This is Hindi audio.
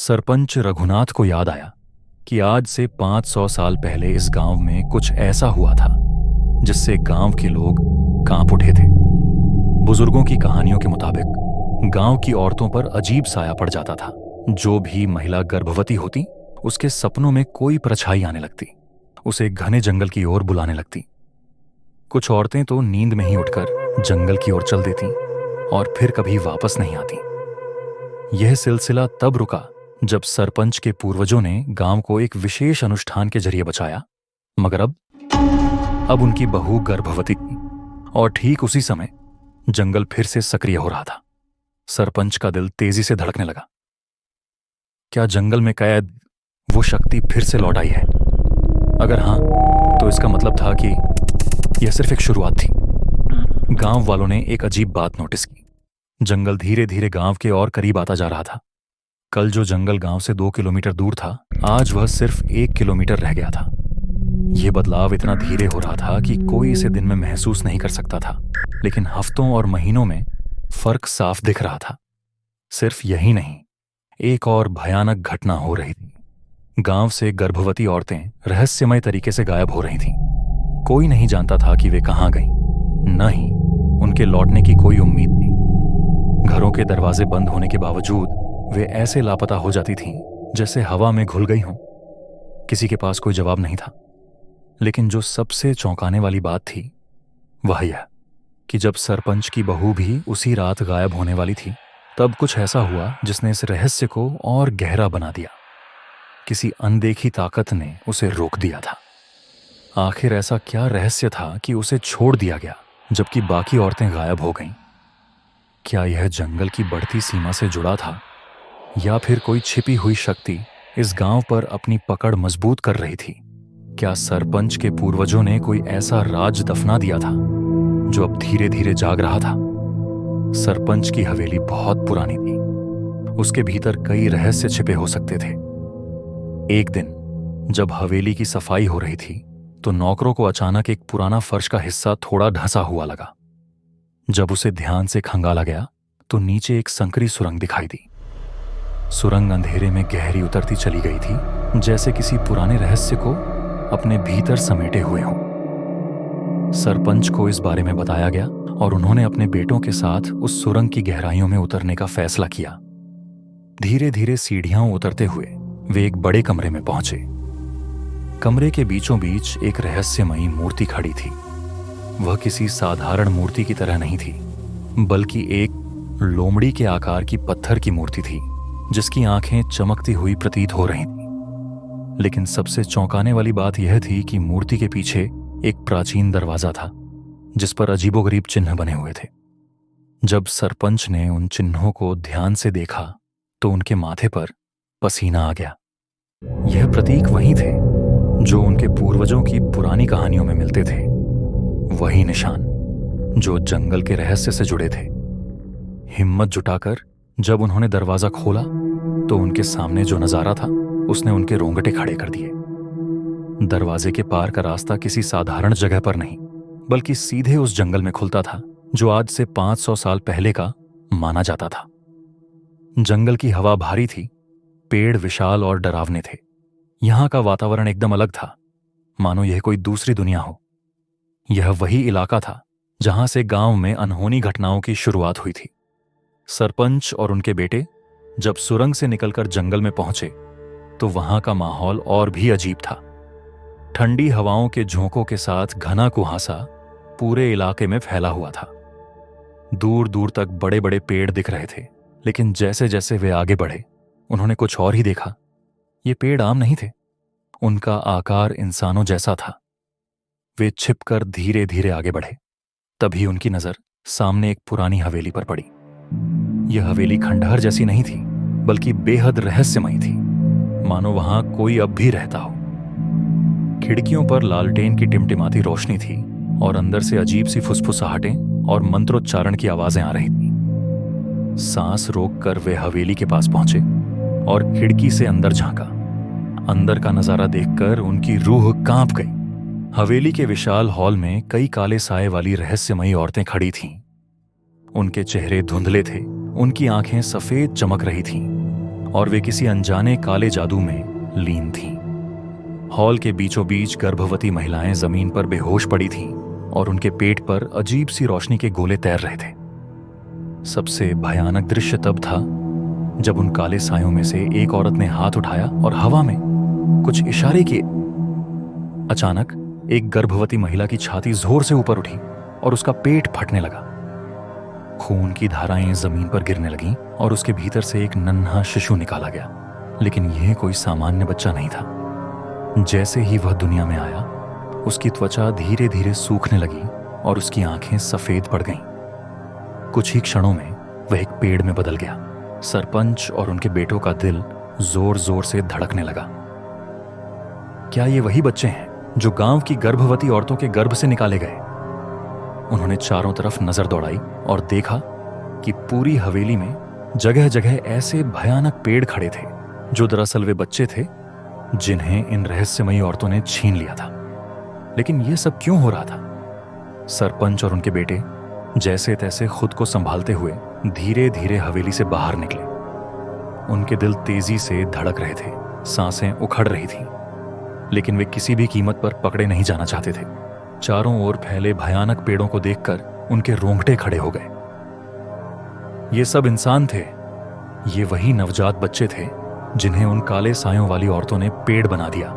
सरपंच रघुनाथ को याद आया कि आज से 500 साल पहले इस गांव में कुछ ऐसा हुआ था जिससे गांव के लोग कांप उठे थे। बुजुर्गों की कहानियों के मुताबिक गांव की औरतों पर अजीब साया पड़ जाता था। जो भी महिला गर्भवती होती उसके सपनों में कोई परछाई आने लगती, उसे घने जंगल की ओर बुलाने लगती। कुछ औरतें तो नींद में ही उठकर जंगल की ओर चल देती और फिर कभी वापस नहीं आती। यह सिलसिला तब रुका जब सरपंच के पूर्वजों ने गांव को एक विशेष अनुष्ठान के जरिए बचाया। मगर अब उनकी बहू गर्भवती थी और ठीक उसी समय जंगल फिर से सक्रिय हो रहा था। सरपंच का दिल तेजी से धड़कने लगा। क्या जंगल में कैद वो शक्ति फिर से लौट आई है? अगर हां, तो इसका मतलब था कि यह सिर्फ एक शुरुआत थी। गांव वालों ने एक अजीब बात नोटिस की। जंगल धीरे धीरे गांव के और करीब आता जा रहा था। कल जो जंगल गांव से 2 किलोमीटर दूर था, आज वह सिर्फ 1 किलोमीटर रह गया था। यह बदलाव इतना धीरे हो रहा था कि कोई इसे दिन में महसूस नहीं कर सकता था, लेकिन हफ्तों और महीनों में फर्क साफ दिख रहा था। सिर्फ यही नहीं, एक और भयानक घटना हो रही थी। गांव से गर्भवती औरतें रहस्यमय तरीके से गायब हो रही थीं। कोई नहीं जानता था कि वे कहां गईं, न ही उनके लौटने की कोई उम्मीद थी। घरों के दरवाजे बंद होने के बावजूद वे ऐसे लापता हो जाती थीं जैसे हवा में घुल गई हों। किसी के पास कोई जवाब नहीं था। लेकिन जो सबसे चौंकाने वाली बात थी वह यह कि जब सरपंच की बहू भी उसी रात गायब होने वाली थी, तब कुछ ऐसा हुआ जिसने इस रहस्य को और गहरा बना दिया। किसी अनदेखी ताकत ने उसे रोक दिया था। आखिर ऐसा क्या रहस्य था कि उसे छोड़ दिया गया जबकि बाकी औरतें गायब हो गईं? क्या यह जंगल की बढ़ती सीमा से जुड़ा था, या फिर कोई छिपी हुई शक्ति इस गांव पर अपनी पकड़ मजबूत कर रही थी? क्या सरपंच के पूर्वजों ने कोई ऐसा राज दफना दिया था जो अब धीरे धीरे जाग रहा था? सरपंच की हवेली बहुत पुरानी थी। उसके भीतर कई रहस्य छिपे हो सकते थे। एक दिन जब हवेली की सफाई हो रही थी, तो नौकरों को अचानक एक पुराना फर्श का हिस्सा थोड़ा ढंसा हुआ लगा। जब उसे ध्यान से खंगाला गया तो नीचे एक संकरी सुरंग दिखाई दी। सुरंग अंधेरे में गहरी उतरती चली गई थी, जैसे किसी पुराने रहस्य को अपने भीतर समेटे हुए हों। सरपंच को इस बारे में बताया गया और उन्होंने अपने बेटों के साथ उस सुरंग की गहराइयों में उतरने का फैसला किया। धीरे धीरे सीढ़ियां उतरते हुए वे एक बड़े कमरे में पहुंचे। कमरे के बीचों बीच एक रहस्यमयी मूर्ति खड़ी थी। वह किसी साधारण मूर्ति की तरह नहीं थी, बल्कि एक लोमड़ी के आकार की पत्थर की मूर्ति थी जिसकी आंखें चमकती हुई प्रतीत हो रही थीं। लेकिन सबसे चौंकाने वाली बात यह थी कि मूर्ति के पीछे एक प्राचीन दरवाजा था जिस पर अजीबोगरीब चिन्ह बने हुए थे। जब सरपंच ने उन चिन्हों को ध्यान से देखा तो उनके माथे पर पसीना आ गया। यह प्रतीक वही थे जो उनके पूर्वजों की पुरानी कहानियों में मिलते थे, वही निशान जो जंगल के रहस्य से जुड़े थे। हिम्मत जुटाकर जब उन्होंने दरवाजा खोला तो उनके सामने जो नजारा था उसने उनके रोंगटे खड़े कर दिए। दरवाजे के पार का रास्ता किसी साधारण जगह पर नहीं, बल्कि सीधे उस जंगल में खुलता था जो आज से 500 साल पहले का माना जाता था। जंगल की हवा भारी थी, पेड़ विशाल और डरावने थे। यहां का वातावरण एकदम अलग था, मानो यह कोई दूसरी दुनिया हो। यह वही इलाका था जहां से गांव में अनहोनी घटनाओं की शुरुआत हुई थी। सरपंच और उनके बेटे जब सुरंग से निकलकर जंगल में पहुंचे तो वहां का माहौल और भी अजीब था। ठंडी हवाओं के झोंकों के साथ घना कुहासा पूरे इलाके में फैला हुआ था। दूर दूर तक बड़े बड़े पेड़ दिख रहे थे, लेकिन जैसे जैसे वे आगे बढ़े उन्होंने कुछ और ही देखा। ये पेड़ आम नहीं थे, उनका आकार इंसानों जैसा था। वे छिपकर धीरे धीरे आगे बढ़े। तभी उनकी नजर सामने एक पुरानी हवेली पर पड़ी। यह हवेली खंडहर जैसी नहीं थी, बल्कि बेहद रहस्यमयी थी, मानो वहां कोई अब भी रहता हो। खिड़कियों पर लालटेन की टिमटिमाती रोशनी थी और अंदर से अजीब सी फुसफुसाहटें और मंत्रोच्चारण की आवाजें आ रही थीं। सांस रोककर वे हवेली के पास पहुंचे और खिड़की से अंदर झांका। अंदर का नजारा देखकर उनकी रूह कांप गई। हवेली के विशाल हॉल में कई काले साए वाली रहस्यमयी औरतें खड़ी थीं। उनके चेहरे धुंधले थे, उनकी आंखें सफेद चमक रही थीं और वे किसी अनजाने काले जादू में लीन थीं। हॉल के बीचों बीच गर्भवती महिलाएं जमीन पर बेहोश पड़ी थीं और उनके पेट पर अजीब सी रोशनी के गोले तैर रहे थे। सबसे भयानक दृश्य तब था जब उन काले सायों में से एक औरत ने हाथ उठाया और हवा में कुछ इशारे किए। अचानक एक गर्भवती महिला की छाती जोर से ऊपर उठी और उसका पेट फटने लगा। खून की धाराएं जमीन पर गिरने लगीं और उसके भीतर से एक नन्हा शिशु निकाला गया। लेकिन यह कोई सामान्य बच्चा नहीं था। जैसे ही वह दुनिया में आया, उसकी त्वचा धीरे धीरे सूखने लगी और उसकी आंखें सफेद पड़ गईं। कुछ ही क्षणों में वह एक पेड़ में बदल गया। सरपंच और उनके बेटों का दिल जोर जोर से धड़कने लगा। क्या ये वही बच्चे हैं जो गांव की गर्भवती औरतों के गर्भ से निकाले गए? उन्होंने चारों तरफ नजर दौड़ाई और देखा कि पूरी हवेली में जगह जगह ऐसे भयानक पेड़ खड़े थे जो दरअसल वे बच्चे थे जिन्हें इन रहस्यमयी औरतों ने छीन लिया था। लेकिन यह सब क्यों हो रहा था? सरपंच और उनके बेटे जैसे तैसे खुद को संभालते हुए धीरे धीरे हवेली से बाहर निकले। उनके दिल तेजी से धड़क रहे थे, सांसें उखड़ रही थीं, लेकिन वे किसी भी कीमत पर पकड़े नहीं जाना चाहते थे। चारों ओर फैले भयानक पेड़ों को देखकर उनके रोंगटे खड़े हो गए। ये सब इंसान थे। ये वही नवजात बच्चे थे जिन्हें उन काले सायों वाली औरतों ने पेड़ बना दिया।